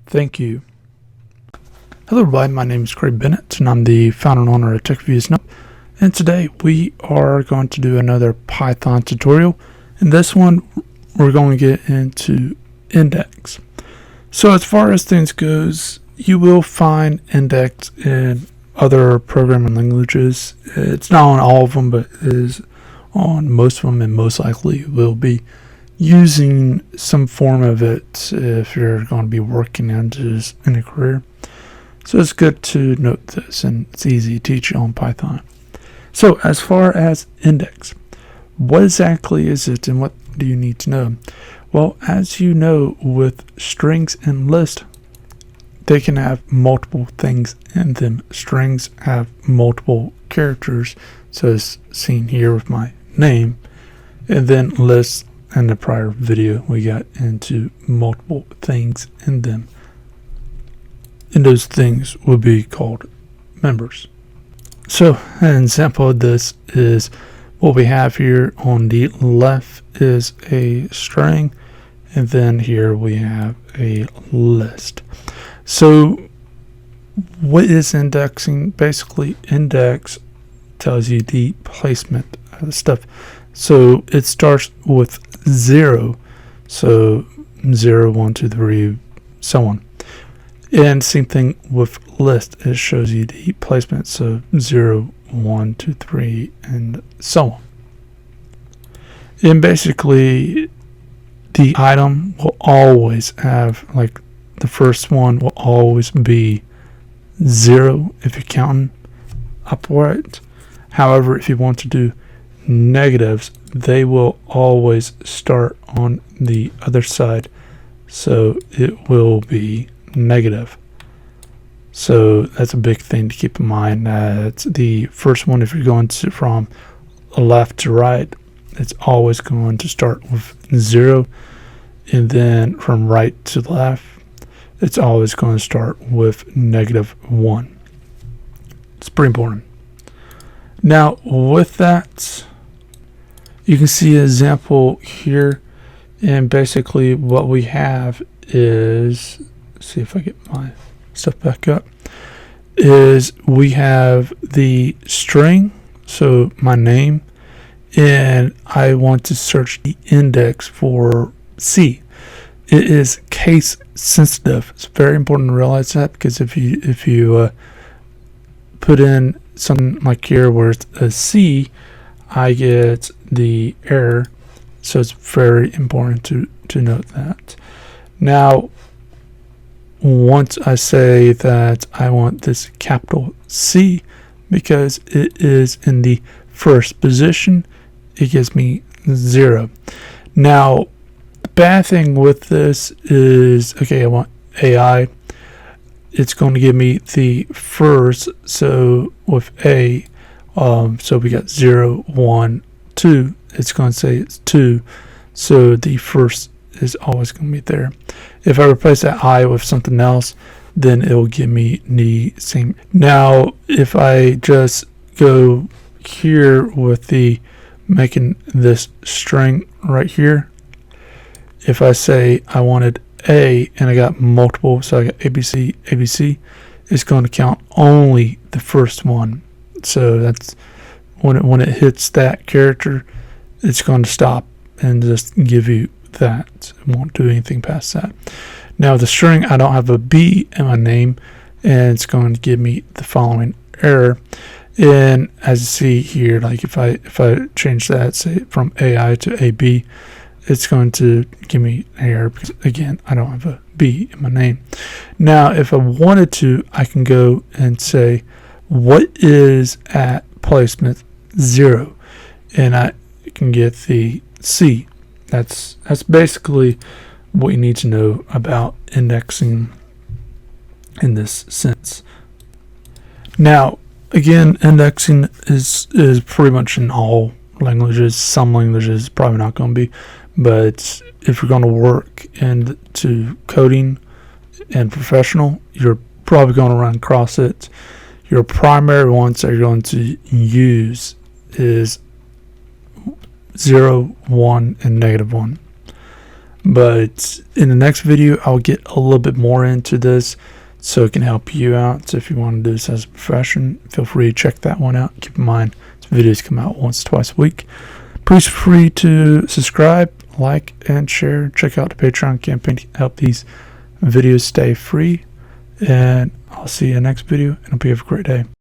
Thank you. Hello everybody, my name is Craig Bennett and I'm the founder and owner of TechViews. And today we are going to do another Python tutorial. In this one, we're going to get into index. So as far as things goes, you will find index in other programming languages. It's not on all of them, but it is on most of them, and most likely will be using some form of it if you're going to be working into this in a career. So it's good to note this, and it's easy to teach you on Python. So as far as index, what exactly is it and what do you need to know? Well, as you know, with strings and lists, they can have multiple things in them. Strings have multiple characters, so it's seen here with my name, and then lists in the prior video we got into multiple things in them, and those things will be called members. So an example of this is what we have here on the left is a string, and then here we have a list. So what is indexing? Basically, index tells you the placement of the stuff. So it starts with 0, so 0, 1, 2, 3, so on. And same thing with list, it shows you the placement, so 0, 1, 2, 3, and so on. And basically, the item will always have, like, the first one will always be 0 if you're counting upward. However, if you want to do negatives, they will always start on the other side, so it will be negative. So that's a big thing to keep in mind. That's the first one. If you're going to from left to right, it's always going to start with 0, and then from right to left, it's always going to start with -1. It's pretty important. Now with that, you can see an example here, and basically what we have is, see if I get my stuff back up, is we have the string, so my name, and I want to search the index for C. It is case sensitive. It's very important to realize that, because if you put in something like here where it's a C, I get the error. So it's very important to note that. Now, once I say that I want this capital C because it is in the first position, it gives me 0. Now, the bad thing with this is, okay, I want AI. It's going to give me the first, so with A, so we got 0, 1, 2. It's going to say it's 2, so the first is always going to be there. If I replace that I with something else, then it will give me the same. Now, if I just go here with the making this string right here, if I say I wanted A and I got multiple, so I got ABC, ABC, it's going to count only the first one. So that's when it hits that character, it's going to stop and just give you that. It won't do anything past that. Now the string, I don't have a B in my name, and it's going to give me the following error. And as you see here, like if I change that, say from AI to AB, it's going to give me an error because, again, I don't have a B in my name. Now if I wanted to, I can go and say what is at placement 0, and I can get the C. That's basically what you need to know about indexing in this sense. Now, again, indexing is pretty much in all languages. Some languages probably not going to be, but if you're going to work into coding and professional, you're probably going to run across it. Your primary ones that you're going to use is 0, 1, and -1. But in the next video, I'll get a little bit more into this so it can help you out. So if you want to do this as a profession, feel free to check that one out. Keep in mind, these videos come out once, twice a week. Please feel free to subscribe, like, and share. Check out the Patreon campaign to help these videos stay free. And I'll see you in the next video, and hope you have a great day.